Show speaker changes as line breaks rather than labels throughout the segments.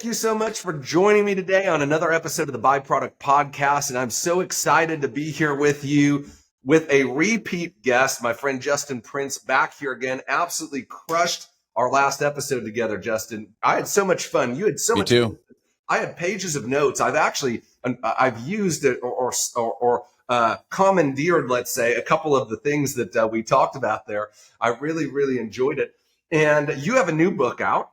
you so much for joining me today on another episode of the Byproduct podcast. And I'm so excited to be here with you with a repeat guest, my friend Justin Prince, back here again. Absolutely crushed our last episode together, Justin. I had so much fun. You had so much
fun.
I had pages of notes. I've used it or commandeered, let's say, a couple of the things that we talked about there. I really, really enjoyed it. And you have a new book out.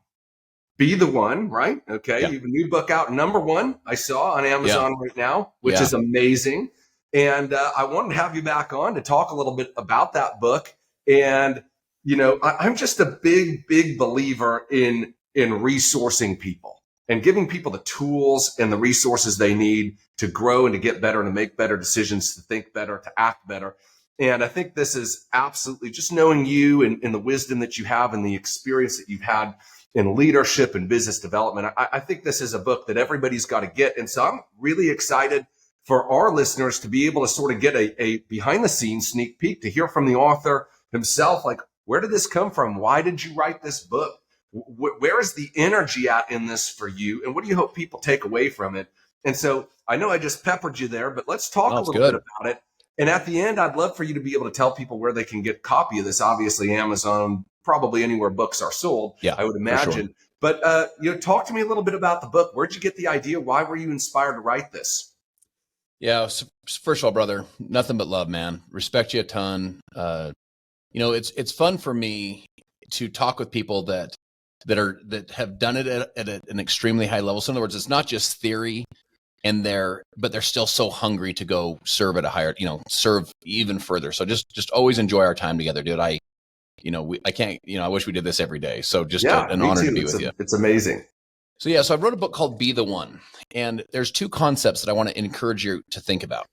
Be the One, right? Okay.
Yeah.
You have a new book out, #1, I saw on Amazon right now, which is amazing. And I wanted to have you back on to talk a little bit about that book. And, you know, I'm just a big, big believer in resourcing people and giving people the tools and the resources they need to grow and to get better and to make better decisions, to think better, to act better. And I think this is absolutely just knowing you and the wisdom that you have and the experience that you've had in leadership and business development. I think this is a book that everybody's got to get. And so I'm really excited for our listeners to be able to sort of get a behind the scenes sneak peek, to hear from the author himself. Like, where did this come from? Why did you write this book? Where is the energy at in this for you? And what do you hope people take away from it? And so I know I just peppered you there, but let's talk a little bit about it. And at the end, I'd love for you to be able to tell people where they can get a copy of this. Obviously, Amazon, probably anywhere books are sold, I would imagine. Sure. But talk to me a little bit about the book. Where'd you get the idea? Why were you inspired to write this?
Yeah, so first of all, brother, nothing but love, man. Respect you a ton. It's fun for me to talk with people that have done it at an extremely high level. So in other words, it's not just theory, but they're still so hungry to go serve at a higher, serve even further. So just always enjoy our time together, dude. I wish we did this every day. So just an honor to be with you.
It's amazing.
So I wrote a book called Be the One. And there's two concepts that I want to encourage you to think about.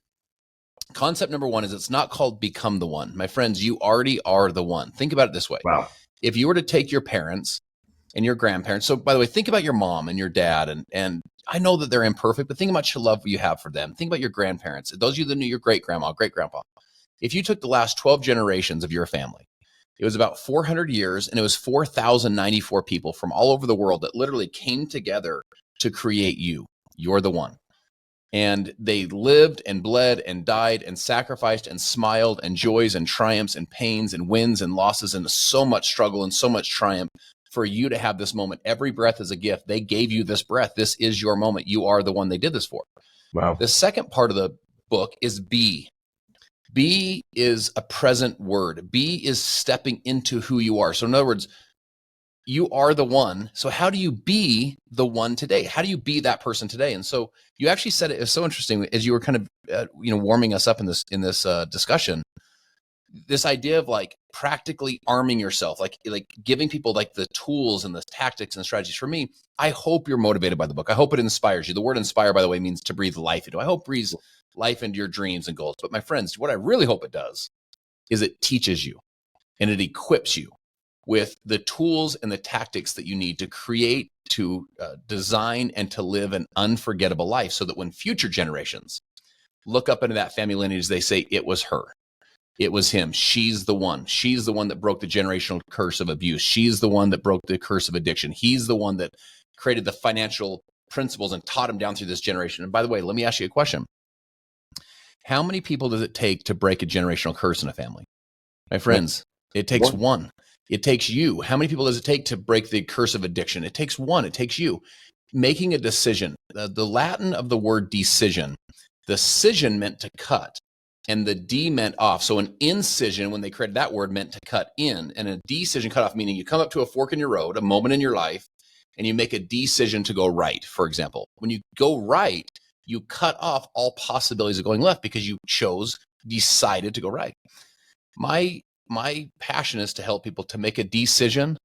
Concept number one is it's not called Become the One. My friends, you already are the one. Think about it this way.
Wow.
If you were to take your parents and your grandparents, so by the way, think about your mom and your dad, and I know that they're imperfect, but think about how much love you have for them. Think about your grandparents. Those of you that knew your great-grandma, great-grandpa. If you took the last 12 generations of your family, it was about 400 years, and it was 4,094 people from all over the world that literally came together to create you. You're the one. And they lived and bled and died and sacrificed and smiled and joys and triumphs and pains and wins and losses and so much struggle and so much triumph for you to have this moment. Every breath is a gift. They gave you this breath. This is your moment. You are the one they did this for.
Wow.
The second part of the book is be. Be is a present word. Be is stepping into who you are. So in other words, you are the one. So how do you be the one today? How do you be that person today? And so you actually said it was so interesting as you were kind of warming us up in this discussion. This idea of like practically arming yourself, like giving people like the tools and the tactics and the strategies. For me, I hope you're motivated by the book. I hope it inspires you. The word inspire, by the way, means to breathe life into. I hope breathes life into your dreams and goals. But my friends, what I really hope it does is it teaches you and it equips you with the tools and the tactics that you need to create, to design, and to live an unforgettable life, so that when future generations look up into that family lineage, they say, it was her. It was him. She's the one. She's the one that broke the generational curse of abuse. She's the one that broke the curse of addiction. He's the one that created the financial principles and taught him down through this generation. And by the way, let me ask you a question. How many people does it take to break a generational curse in a family? My friends, it takes one. It takes you. How many people does it take to break the curse of addiction? It takes one. It takes you. Making a decision. The Latin of the word decision, the scission meant to cut, and the D meant off. So an incision, when they created that word, meant to cut in, and a decision cut off, meaning you come up to a fork in your road, a moment in your life, and you make a decision to go right, for example. When you go right, you cut off all possibilities of going left because you decided to go right. My passion is to help people to make a decision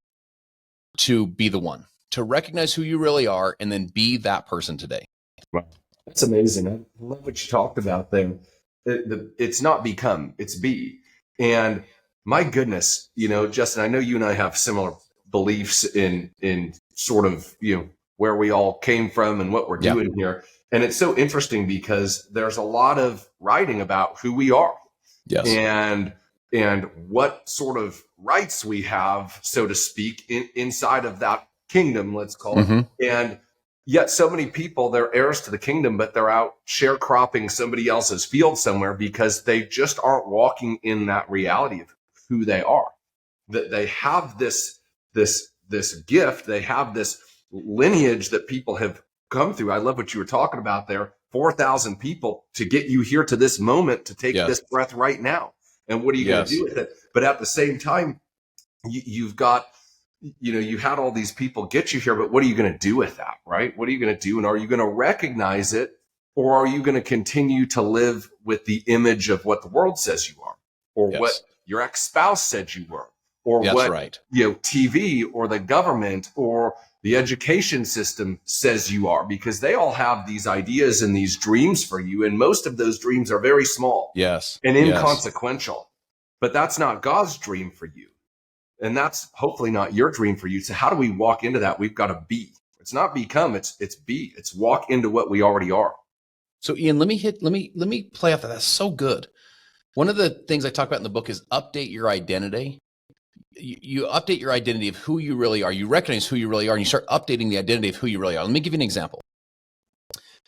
to be the one, to recognize who you really are, and then be that person today.
Wow. That's amazing. I love what you talked about there. It's not become, it's be. And my goodness, Justin, I know you and I have similar beliefs in sort of, where we all came from and what we're doing here. And it's so interesting because there's a lot of writing about who we are.
Yes.
And what sort of rights we have, so to speak, inside of that kingdom, let's call it. And Yet so many people, they're heirs to the kingdom, but they're out sharecropping somebody else's field somewhere because they just aren't walking in that reality of who they are. That they have this gift, they have this lineage that people have come through. I love what you were talking about there. 4,000 people to get you here to this moment to take this breath right now. And what are you going to do with it? But at the same time, you've got, you had all these people get you here, but what are you going to do with that, right? What are you going to do? And are you going to recognize it, or are you going to continue to live with the image of what the world says you are, or what your ex-spouse said you were, or what TV or the government or the education system says you are? Because they all have these ideas and these dreams for you, and most of those dreams are very small and inconsequential. But that's not God's dream for you. And that's hopefully not your dream for you. So how do we walk into that? We've got to be. It's not become, it's be. It's walk into what we already are.
So Ian, let me play off that. That's so good. One of the things I talk about in the book is update your identity. You update your identity of who you really are. You recognize who you really are, and you start updating the identity of who you really are. Let me give you an example.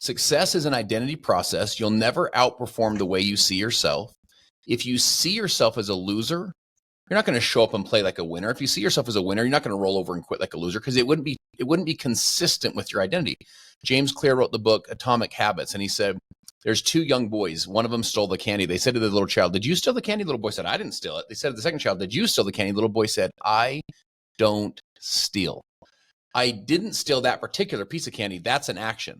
Success is an identity process. You'll never outperform the way you see yourself. If you see yourself as a loser, you're not going to show up and play like a winner. If you see yourself as a winner, you're not going to roll over and quit like a loser, because it wouldn't be consistent with your identity. James Clear wrote the book Atomic Habits, and he said, there's two young boys. One of them stole the candy. They said to the little child, did you steal the candy? The little boy said, I didn't steal it. They said to the second child, did you steal the candy? The little boy said, I don't steal. I didn't steal that particular piece of candy. That's an action.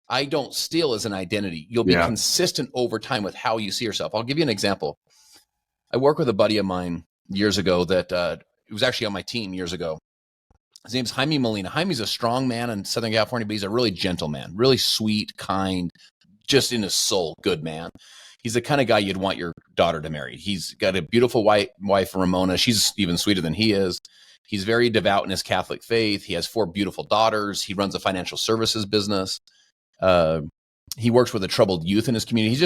I don't steal as an identity. You'll be consistent over time with how you see yourself. I'll give you an example. I work with a buddy of mine years ago that it was actually on my team years ago. His name's Jaime Molina. Jaime's a strong man in Southern California, but he's a really gentle man, really sweet, kind, just in his soul, good man. He's the kind of guy you'd want your daughter to marry. He's got a beautiful wife, Ramona. She's even sweeter than he is. He's very devout in his Catholic faith. He has 4 beautiful daughters. He runs a financial services business. He works with the troubled youth in his community.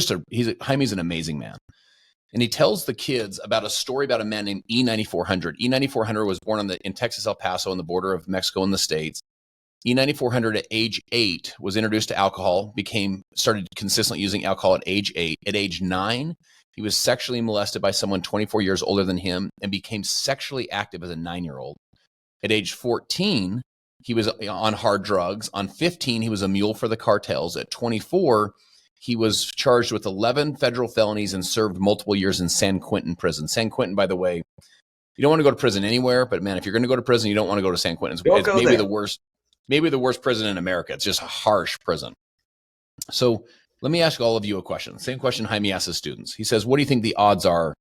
Jaime's an amazing man. And he tells the kids about a story about a man named E9400. E9400 was born in Texas, El Paso, on the border of Mexico and the States. E9400 at age 8 was introduced to alcohol, started consistently using alcohol at age 8. At age 9, he was sexually molested by someone 24 years older than him and became sexually active as a 9-year-old. At age 14, he was on hard drugs. On 15, he was a mule for the cartels. At 24, he was charged with 11 federal felonies and served multiple years in San Quentin prison. San Quentin, by the way, you don't want to go to prison anywhere, but man, if you're going to go to prison, you don't want to go to San Quentin. It's maybe the worst prison in America. It's just a harsh prison. So let me ask all of you a question. Same question Jaime asks his students. He says, what do you think the odds are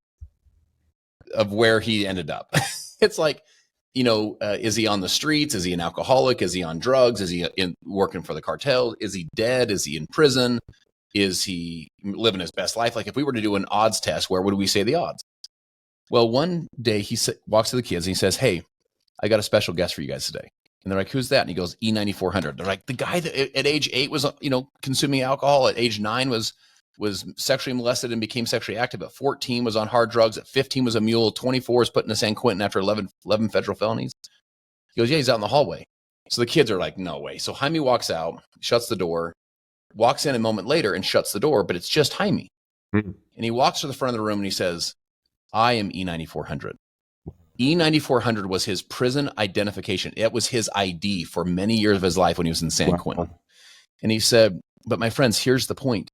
of where he ended up? It's like, is he on the streets? Is he an alcoholic? Is he on drugs? Is he working for the cartel? Is he dead? Is he in prison? Is he living his best life? Like if we were to do an odds test, where would we say the odds? Well, one day he walks to the kids and he says, hey, I got a special guest for you guys today. And they're like, who's that? And he goes, E9400. They're like, the guy that at age 8 was, consuming alcohol. At age 9 was sexually molested and became sexually active. At 14 was on hard drugs. At 15 was a mule. 24 is put into San Quentin after 11 federal felonies. He goes, yeah, he's out in the hallway. So the kids are like, no way. So Jaime walks out, shuts the door, walks in a moment later and shuts the door, but it's just Jaime. Mm-hmm. And he walks to the front of the room and he says, I am E9400. E9400 was his prison identification. It was his ID for many years of his life when he was in San Quentin. And he said, but my friends, here's the point.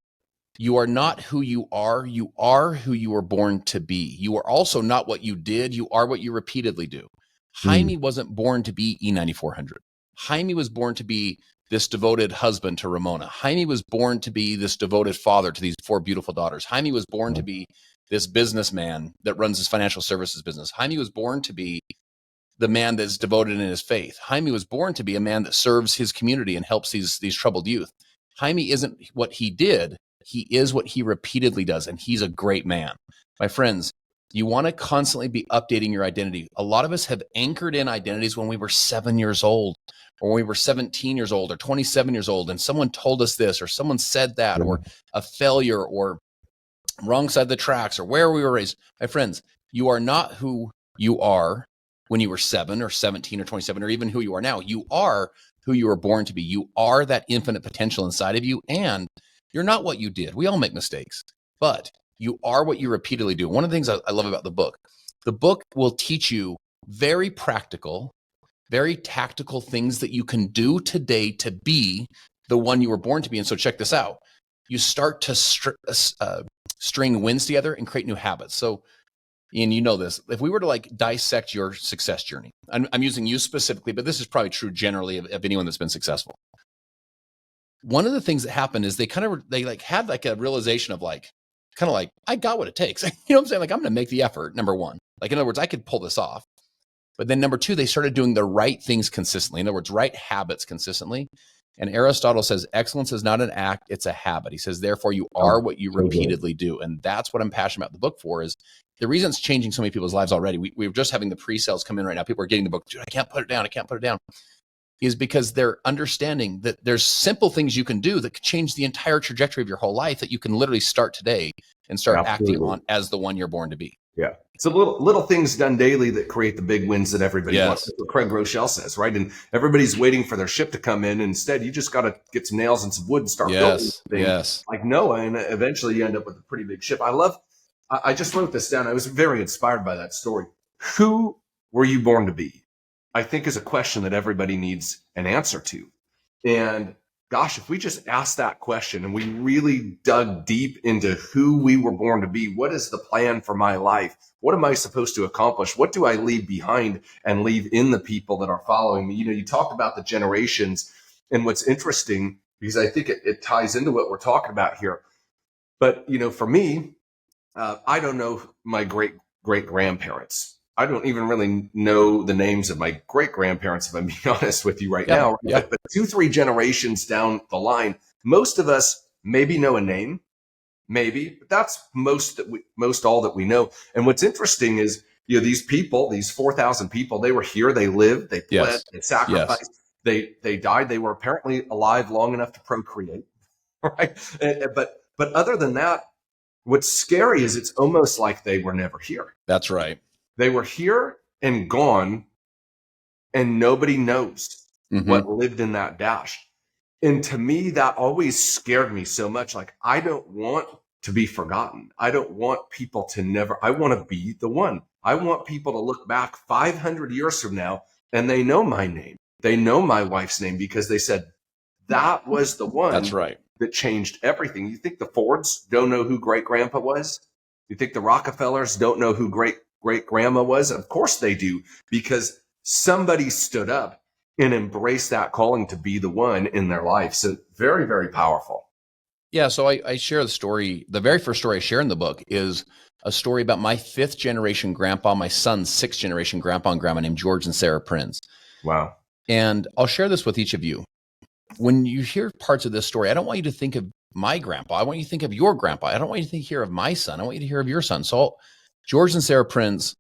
You are not who you are. You are who you were born to be. You are also not what you did. You are what you repeatedly do. Jaime wasn't born to be E9400. Jaime was born to be this devoted husband to Ramona. Jaime was born to be this devoted father to these 4 beautiful daughters. Jaime was born to be this businessman that runs his financial services business. Jaime was born to be the man that's devoted in his faith. Jaime was born to be a man that serves his community and helps these troubled youth. Jaime isn't what he did. He is what he repeatedly does, and he's a great man. My friends, you want to constantly be updating your identity. A lot of us have anchored in identities when we were 7 years old, or when we were 17 years old, or 27 years old, and someone told us this, or someone said that, or a failure, or wrong side of the tracks, or where we were raised. My friends, you are not who you are when you were 7 or 17 or 27, or even who you are now. You are who you were born to be. You are that infinite potential inside of you, and you're not what you did. We all make mistakes, but you are what you repeatedly do. One of the things I love about the book will teach you very practical, very tactical things that you can do today to be the one you were born to be. And so check this out. You start to string wins together and create new habits. So, Ian, you know this. If we were to like dissect your success journey, I'm using you specifically, but this is probably true generally of anyone that's been successful. One of the things that happened is they had like a realization of like, kind of like, I got what it takes. You know what I'm saying? Like, I'm going to make the effort, number one. Like, in other words, I could pull this off. But then number two, they started doing the right things consistently. In other words, right habits consistently. And Aristotle says, excellence is not an act, it's a habit. He says, therefore, you are what you repeatedly do. And that's what I'm passionate about the book for, is the reason it's changing so many people's lives already. We were just having the pre-sales come in right now. People are getting the book. Dude, I can't put it down. Is because they're understanding that there's simple things you can do that could change the entire trajectory of your whole life, that you can literally start today and start acting on as the one you're born to be.
Yeah. So little things done daily that create the big wins that everybody wants. That's what Craig Rochelle says, right? And everybody's waiting for their ship to come in. Instead, you just got to get some nails and some wood and start building things like Noah. And eventually you end up with a pretty big ship. I just wrote this down. I was very inspired by that story. Who were you born to be? I think is a question that everybody needs an answer to. And gosh, if we just asked that question and we really dug deep into who we were born to be, what is the plan for my life? What am I supposed to accomplish? What do I leave behind and leave in the people that are following me? You know, you talked about the generations, and what's interesting, because I think it ties into what we're talking about here. But, you know, for me, I don't know my great-grandparents. I don't even really know the names of my great-grandparents, if I'm being honest with you right now. Yeah. But 2-3 generations down the line, most of us maybe know a name, but that's most all that we know. And what's interesting is, you know, these people, these 4,000 people, they were here, they lived, they bled, they sacrificed, they died, they were apparently alive long enough to procreate, right? But other than that, what's scary is it's almost like they were never here.
That's right.
They were here and gone, and nobody knows what lived in that dash. And to me, that always scared me so much. Like, I don't want to be forgotten. I don't want people to I want to be the one. I want people to look back 500 years from now and they know my name. They know my wife's name because they said, that was the one.
That's right.
That changed everything. You think the Fords don't know who great grandpa was? You think the Rockefellers don't know who great grandma was? Of course they do, because somebody stood up and embraced that calling to be the one in their life. So very, very powerful.
Yeah. So I share the story. The very first story I share in the book is a story about my 5th generation grandpa, my son's 6th generation grandpa and grandma named George and Sarah Prinz.
Wow.
And I'll share this with each of you. When you hear parts of this story, I don't want you to think of my grandpa. I want you to think of your grandpa. I don't want you to hear of my son. I want you to hear of your son. So George and Sarah Prinz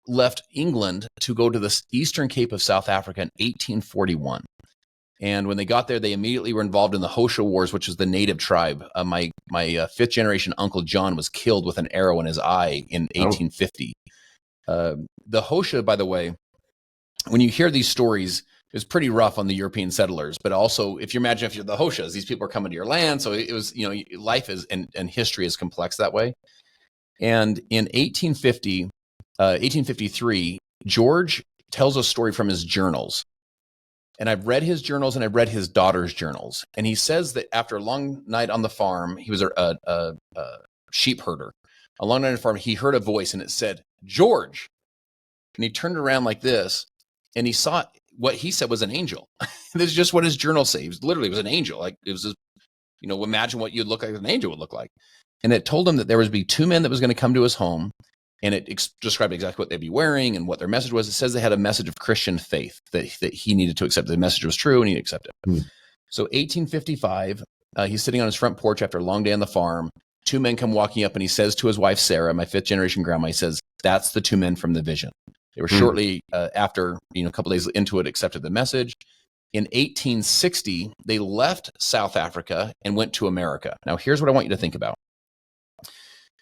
left England to go to the Eastern Cape of South Africa in 1841. And when they got there, they immediately were involved in the Hosha Wars, which is the native tribe. My 5th generation uncle John was killed with an arrow in his eye in 1850. The Hosha, by the way, when you hear these stories, it was pretty rough on the European settlers. But also, if you're the Hoshas, these people are coming to your land. So it was, you know, life is and history is complex that way. And in 1853, George tells a story from his journals. And I've read his journals and I've read his daughter's journals. And he says that after a long night on the farm, he was a sheep herder. A long night on the farm, he heard a voice and it said, "George." And he turned around like this and he saw what he said was an angel. This is just what his journals say. It was an angel. Like, it was, you know, imagine what you'd look like, an angel would look like. And it told him that there would be 2 men that was going to come to his home. And it described exactly what they'd be wearing and what their message was. It says they had a message of Christian faith that he needed to accept. The message was true and he accepted it. So 1855, he's sitting on his front porch after a long day on the farm. 2 men come walking up and he says to his wife, Sarah, my 5th generation grandma, he says, "That's the 2 men from the vision." They were shortly after, you know, a couple days into it, accepted the message. In 1860, they left South Africa and went to America. Now, here's what I want you to think about.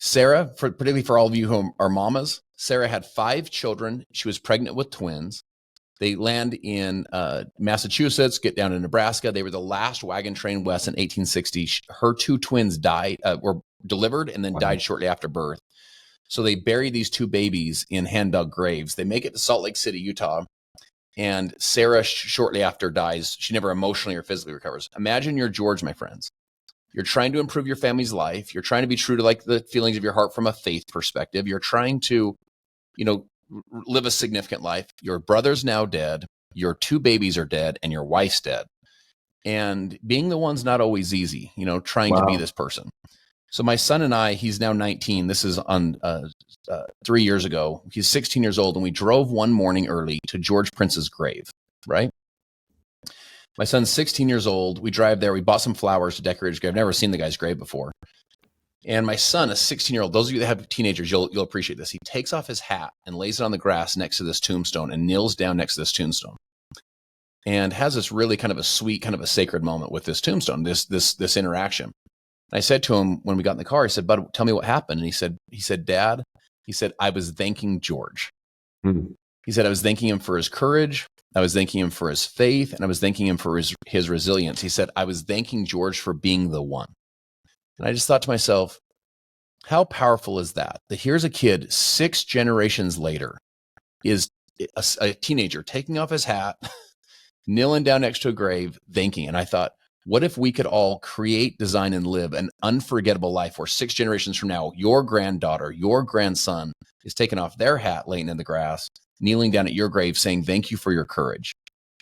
Sarah, particularly for all of you who are mamas, Sarah had 5 children. She was pregnant with twins. They land in Massachusetts, get down to Nebraska. They were the last wagon train west in 1860. Her 2 twins were delivered and then died shortly after birth. So they bury these 2 babies in hand-dug graves. They make it to Salt Lake City, Utah. And Sarah, shortly after, dies. She never emotionally or physically recovers. Imagine you're George, my friends. You're trying to improve your family's life. You're trying to be true to like the feelings of your heart from a faith perspective. You're trying to, live a significant life. Your brother's now dead. Your 2 babies are dead, and your wife's dead. And being the one's not always easy, trying to be this person. So my son and I, he's now 19. This is on 3 years ago. He's 16 years old, and we drove one morning early to George Prince's grave, right? My son's 16 years old. We drive there. We bought some flowers to decorate his grave. I've never seen the guy's grave before. And my son, a 16-year-old, those of you that have teenagers, you'll appreciate this. He takes off his hat and lays it on the grass next to this tombstone and kneels down next to this tombstone and has this really kind of a sweet, kind of a sacred moment with this tombstone, this interaction. And I said to him when we got in the car, I said, "Bud, tell me what happened." And he said, "Dad," he said, "I was thanking George." He said, "I was thanking him for his courage. I was thanking him for his faith, and I was thanking him for his resilience." He said, "I was thanking George for being the one." And I just thought to myself, how powerful is that? That here's a kid 6 generations later, is a teenager taking off his hat, kneeling down next to a grave, thanking. And I thought, what if we could all create, design, and live an unforgettable life where 6 generations from now, your granddaughter, your grandson is taking off their hat, laying in the grass, kneeling down at your grave, saying, "Thank you for your courage.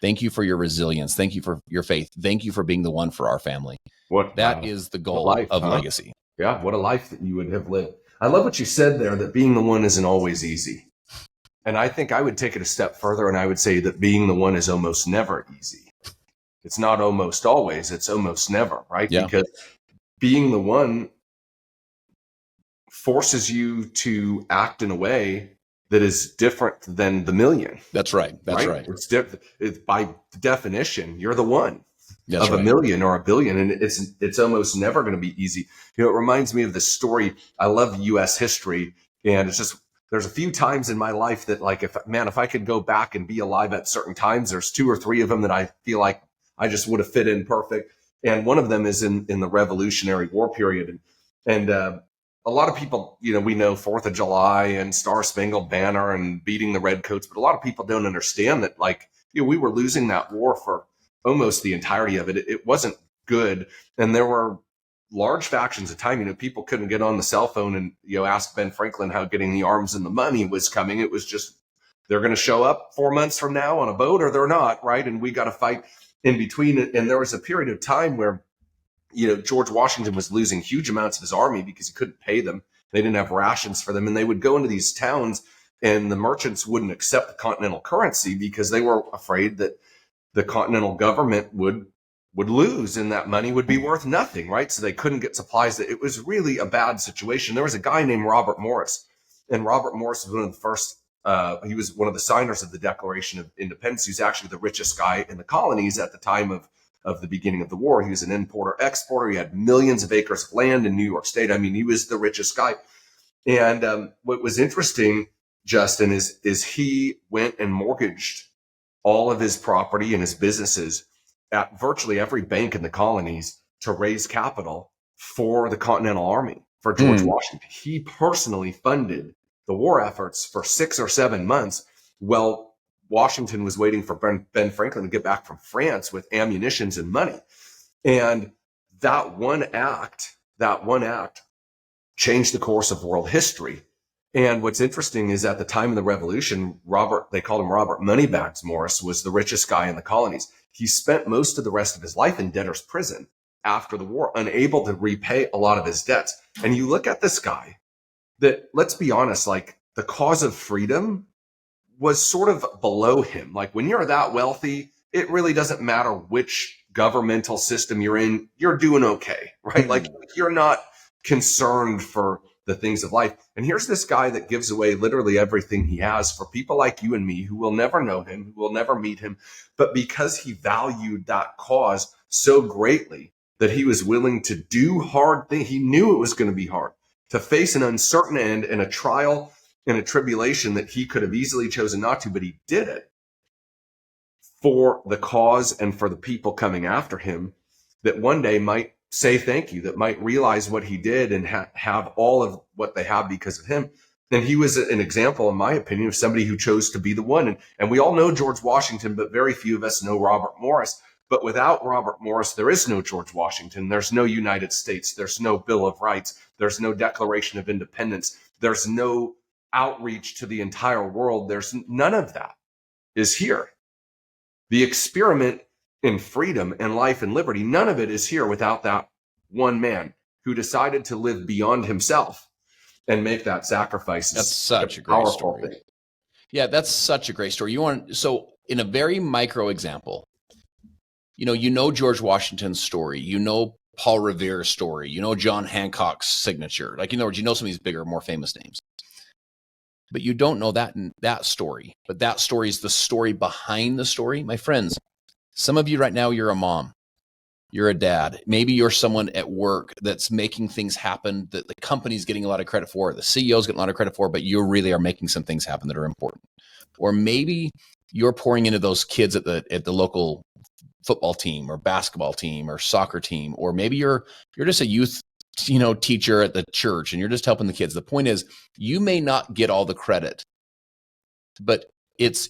Thank you for your resilience. Thank you for your faith. Thank you for being the one for our family." That is the goal of legacy.
Yeah, what a life that you would have lived. I love what you said there, that being the one isn't always easy. And I think I would take it a step further, and I would say that being the one is almost never easy. It's not almost always, it's almost never, right? Yeah. Because being the one forces you to act in a way that is different than the million.
That's right. That's right.
It's by definition, you're the one. That's of a million or a billion, and it's almost never going to be easy. It reminds me of this story. I love U.S. history, and it's just there's a few times in my life that, like, if I could go back and be alive at certain times, there's 2 or 3 of them that I feel like I just would have fit in perfect. And one of them is in the Revolutionary War period, and a lot of people, we know 4th of July and Star Spangled Banner and beating the Redcoats, but a lot of people don't understand that, we were losing that war for almost the entirety of it. It wasn't good. And there were large factions at the time. People couldn't get on the cell phone and, ask Ben Franklin how getting the arms and the money was coming. It was just, they're going to show up 4 months from now on a boat or they're not, right? And we got to fight in between. And there was a period of time where, George Washington was losing huge amounts of his army because he couldn't pay them. They didn't have rations for them. And they would go into these towns and the merchants wouldn't accept the continental currency because they were afraid that the continental government would lose and that money would be worth nothing, right? So they couldn't get supplies. It was really a bad situation. There was a guy named Robert Morris, and Robert Morris was one of the first, he was one of the signers of the Declaration of Independence. He was actually the richest guy in the colonies at the time of the beginning of the war. He was an importer-exporter. He had millions of acres of land in New York State. I mean, he was the richest guy. And what was interesting, Justin, is he went and mortgaged all of his property and his businesses at virtually every bank in the colonies to raise capital for the Continental Army, for George Washington. He personally funded the war efforts for 6 or 7 months while Washington was waiting for Ben Franklin to get back from France with ammunitions and money. And that one act changed the course of world history. And what's interesting is at the time of the Revolution, they called him Robert Moneybags Morris, was the richest guy in the colonies. He spent most of the rest of his life in debtor's prison after the war, unable to repay a lot of his debts. And you look at this guy that, let's be honest, the cause of freedom was sort of below him. When you're that wealthy, it really doesn't matter which governmental system you're in, you're doing okay, right? You're not concerned for the things of life. And here's this guy that gives away literally everything he has for people like you and me who will never know him, who will never meet him. But because he valued that cause so greatly that he was willing to do hard things, he knew it was going to be hard, to face an uncertain end and a trial and a tribulation that he could have easily chosen not to, but he did it. for the cause and for the people coming after him that one day might say thank you, that might realize what he did and have all of what they have because of him. And he was an example, in my opinion, of somebody who chose to be the one. And we all know George Washington, but very few of us know Robert Morris. But without Robert Morris, there is no George Washington. There's no United States. There's no Bill of Rights. There's no Declaration of Independence. There's no outreach to the entire world. There's none of that is here. The experiment in freedom and life and liberty, none of it is here without that one man who decided to live beyond himself and make that sacrifice.
That's such a great story.
Thing.
Yeah, that's such a great story. So in a very micro example, you know George Washington's story, you know Paul Revere's story, you know John Hancock's signature. Like, in other words, you know some of these bigger, more famous names. But you don't know that story. But that story is the story behind the story. My friends, some of you right now, you're a mom. You're a dad. Maybe you're someone at work that's making things happen that the company's getting a lot of credit for, the CEO's getting a lot of credit for, but you really are making some things happen that are important. Or maybe you're pouring into those kids at the local football team or basketball team or soccer team, or maybe you're just a youth teacher at the church and you're just helping the kids. The point is, you may not get all the credit, but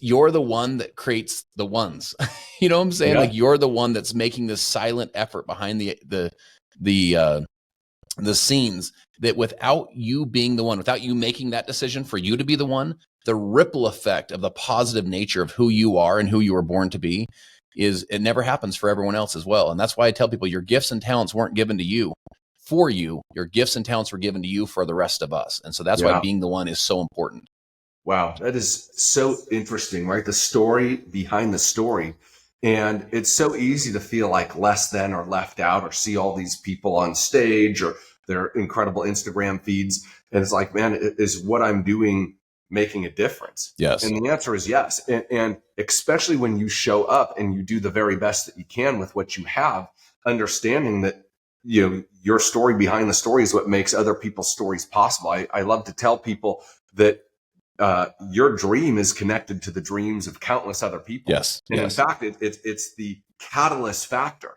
you're the one that creates the ones. You know what I'm saying? Yeah. Like, you're the one that's making this silent effort behind the scenes, that without you being the one, without you making that decision for you to be the one, the ripple effect of the positive nature of who you are and who you were born to be it never happens for everyone else as well. And that's why I tell people, your gifts and talents weren't given to you for you. Your gifts and talents were given to you for the rest of us. And so that's why being the one is so important.
Wow, that is so interesting, right? The story behind the story. And it's so easy to feel like less than or left out, or see all these people on stage or their incredible Instagram feeds. And it's like, man, is what I'm doing making a difference?
Yes.
And the answer is yes. And especially when you show up and you do the very best that you can with what you have, understanding that, your story behind the story is what makes other people's stories possible. I love to tell people that your dream is connected to the dreams of countless other people.
Yes.
And in fact, it's the catalyst factor.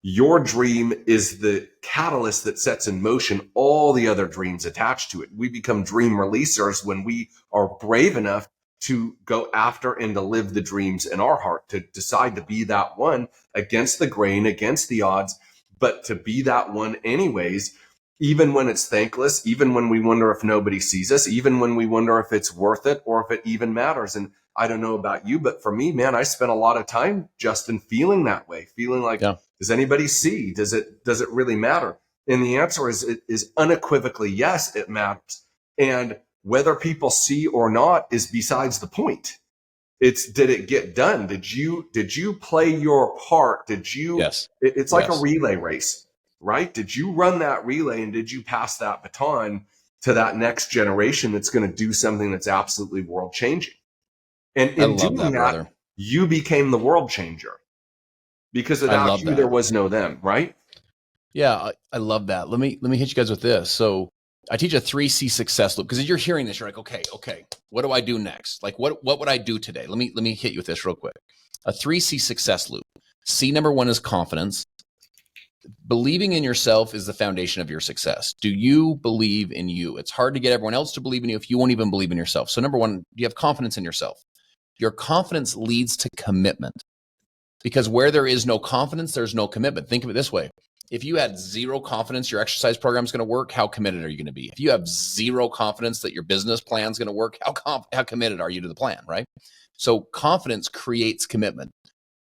Your dream is the catalyst that sets in motion all the other dreams attached to it. We become dream releasers when we are brave enough to go after and to live the dreams in our heart, to decide to be that one against the grain, against the odds, but to be that one anyways, even when it's thankless, even when we wonder if nobody sees us, even when we wonder if it's worth it or if it even matters. And I don't know about you, but for me, man, I spent a lot of time, Justin, feeling that way, feeling like, does anybody see? Does it really matter? And the answer is unequivocally yes, it matters. And whether people see or not is besides the point. It's, did it get done? Did you play your part? Did you?
Yes.
It's like a relay race, right? Did you run that relay, and did you pass that baton to that next generation that's going to do something that's absolutely world changing? And in doing that, you became the world changer, because without you, there was no them, right?
Yeah, I love that. Let me hit you guys with this. So I teach a 3C success loop, because as you're hearing this, you're like, okay, what do I do next? Like, what would I do today? Let me hit you with this real quick. A 3C success loop. C number 1 is confidence. Believing in yourself is the foundation of your success. Do you believe in you? It's hard to get everyone else to believe in you if you won't even believe in yourself. So number 1, do you have confidence in yourself? Your confidence leads to commitment, because where there is no confidence, there's no commitment. Think of it this way. If you had zero confidence your exercise program is going to work, how committed are you going to be? If you have zero confidence that your business plan is going to work, how committed are you to the plan, right? So confidence creates commitment.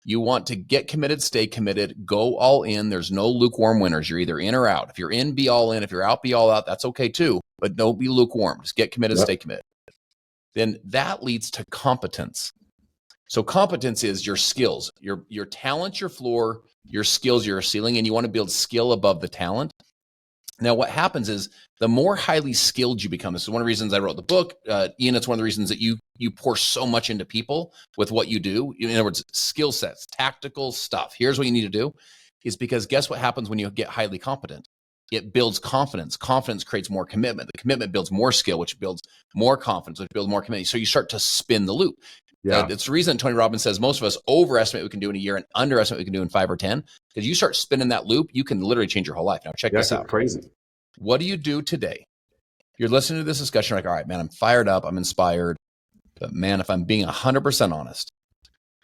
You want to get committed, stay committed, go all in. There's no lukewarm winners. You're either in or out. If you're in, be all in. If you're out, be all out. That's okay too, but don't be lukewarm. Just get committed, stay committed. Then that leads to competence. So competence is your skills, your talent, your floor, your skills, your ceiling, and you want to build skill above the talent. Now, what happens is the more highly skilled you become, this is one of the reasons I wrote the book, Ian, it's one of the reasons that you pour so much into people with what you do. In other words, skill sets, tactical stuff. Here's what you need to do, is because guess what happens when you get highly competent? It builds confidence. Confidence creates more commitment. The commitment builds more skill, which builds more confidence, which builds more commitment. So you start to spin the loop.
Yeah.
It's the reason Tony Robbins says most of us overestimate what we can do in a year and underestimate what we can do in 5 or 10. Because you start spinning that loop, you can literally change your whole life. Now check this out.
Crazy.
What do you do today? You're listening to this discussion, like, all right, man, I'm fired up, I'm inspired. But man, if I'm being 100% honest,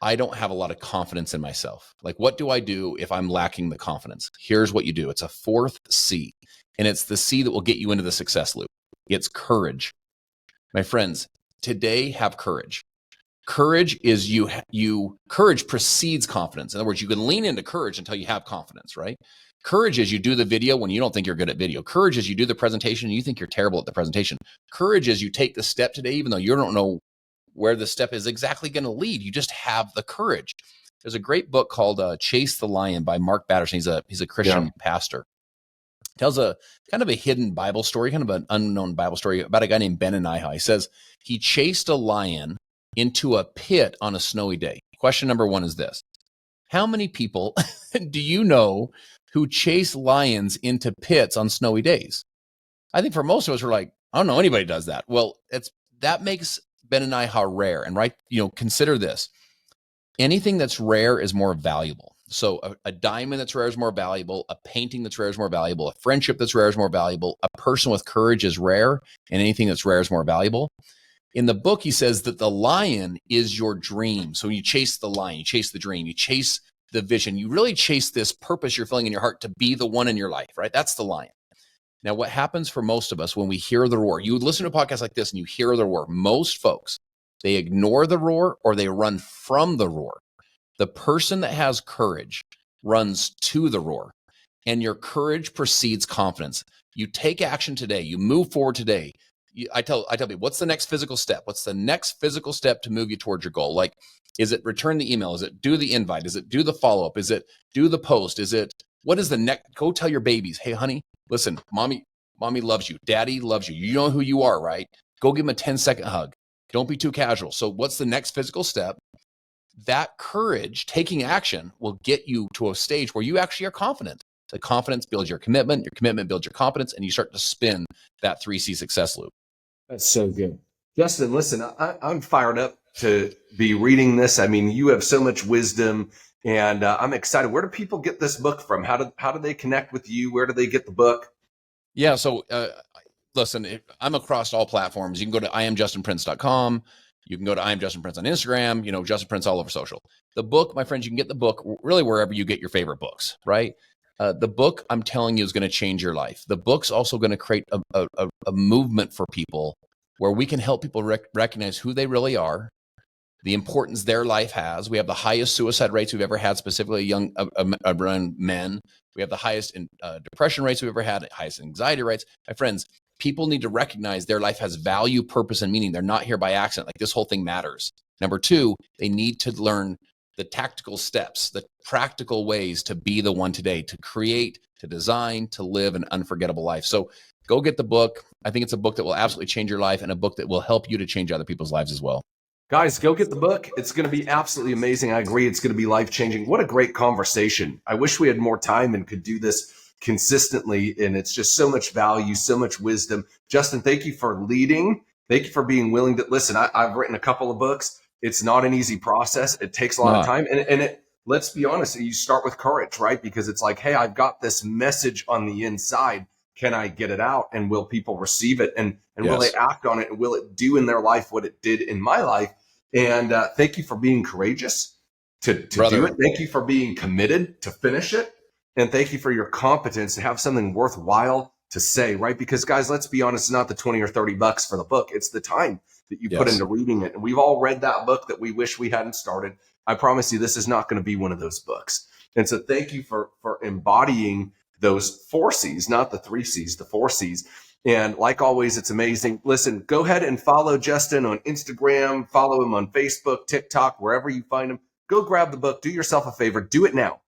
I don't have a lot of confidence in myself. Like, what do I do if I'm lacking the confidence? Here's what you do. It's a 4th C, and it's the C that will get you into the success loop. It's courage. My friends, today have courage. Courage is courage precedes confidence. In other words, you can lean into courage until you have confidence, right? Courage is you do the video when you don't think you're good at video. Courage is you do the presentation and you think you're terrible at the presentation. Courage is you take the step today, even though you don't know where the step is exactly going to lead. You just have the courage. There's a great book called Chase the Lion by Mark Batterson. He's a Christian pastor. Tells a kind of a hidden Bible story, kind of an unknown Bible story about a guy named Benaniah. He says he chased a lion into a pit on a snowy day. Question number 1 is this. How many people do you know who chase lions into pits on snowy days? I think for most of us, we're like, I don't know anybody does that. Well, that makes Benaniah rare. And consider this. Anything that's rare is more valuable. So a diamond that's rare is more valuable. A painting that's rare is more valuable. A friendship that's rare is more valuable. A person with courage is rare, and anything that's rare is more valuable. In the book, he says that the lion is your dream. So when you chase the lion, you chase the dream, you chase the vision, you really chase this purpose you're feeling in your heart to be the one in your life, right? That's the lion. Now, what happens for most of us when we hear the roar, you would listen to a podcast like this and you hear the roar. Most folks, they ignore the roar or they run from the roar. The person that has courage runs to the roar, and your courage precedes confidence. You take action today. You move forward today. I tell people, what's the next physical step? What's the next physical step to move you towards your goal? Like, is it return the email? Is it do the invite? Is it do the follow-up? Is it do the post? What is the next? Go tell your babies, hey, honey, listen, mommy loves you. Daddy loves you. You know who you are, right? Go give them a 10-second hug. Don't be too casual. So what's the next physical step? That courage, taking action, will get you to a stage where you actually are confident. The confidence builds your commitment builds your confidence, and you start to spin that 3C success loop.
That's so good. Justin, listen, I'm fired up to be reading this. I mean, you have so much wisdom, and I'm excited. Where do people get this book from? How do they connect with you? Where do they get the book?
Yeah, so listen, I'm across all platforms. You can go to iamjustinprince.com. You can go to iamjustinprince on Instagram, Justin Prince all over social. The book, my friends, you can get the book really wherever you get your favorite books, right? The book, I'm telling you, is going to change your life. The book's also going to create a movement for people where we can help people recognize who they really are, the importance their life has. We have the highest suicide rates we've ever had, specifically around men. We have the highest depression rates we've ever had, highest anxiety rates. My friends, people need to recognize their life has value, purpose, and meaning. They're not here by accident. Like, this whole thing matters. Number 2, they need to learn the tactical steps, the practical ways to be the one today, to create, to design, to live an unforgettable life. So go get the book. I think it's a book that will absolutely change your life and a book that will help you to change other people's lives as well.
Guys, go get the book. It's going to be absolutely amazing. I agree. It's going to be life-changing. What a great conversation. I wish we had more time and could do this consistently. And it's just so much value, so much wisdom. Justin, thank you for leading. Thank you for being willing to listen. I've written a couple of books. It's not an easy process. It takes a lot of time. And let's be honest, you start with courage, right? Because it's like, hey, I've got this message on the inside. Can I get it out? And will people receive it? And will they act on it? And will it do in their life what it did in my life? And thank you for being courageous to do it. Thank you for being committed to finish it. And thank you for your competence to have something worthwhile to say, right? Because guys, let's be honest, it's not the 20 or 30 bucks for the book. It's the time that you put into reading it. And we've all read that book that we wish we hadn't started. I promise you, this is not going to be one of those books. And so thank you for embodying those 4 C's, not the 3 C's, the 4 C's. And like always, it's amazing. Listen, go ahead and follow Justin on Instagram, follow him on Facebook, TikTok, wherever you find him. Go grab the book. Do yourself a favor. Do it now.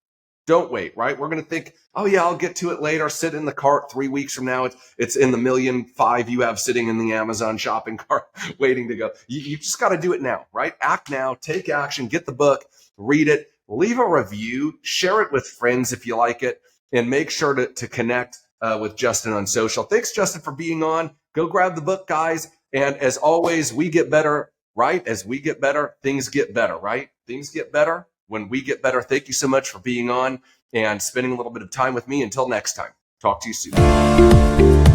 Don't wait, right? We're going to think, oh yeah, I'll get to it later. Sit in the cart 3 weeks from now. It's in the 1.5 million you have sitting in the Amazon shopping cart waiting to go. You just got to do it now, right? Act now, take action, get the book, read it, leave a review, share it with friends if you like it, and make sure to connect with Justin on social. Thanks, Justin, for being on. Go grab the book, guys. And as always, we get better right? As we get better, things get better, right? Things get better when we get better. Thank you so much for being on and spending a little bit of time with me. Until next time, talk to you soon.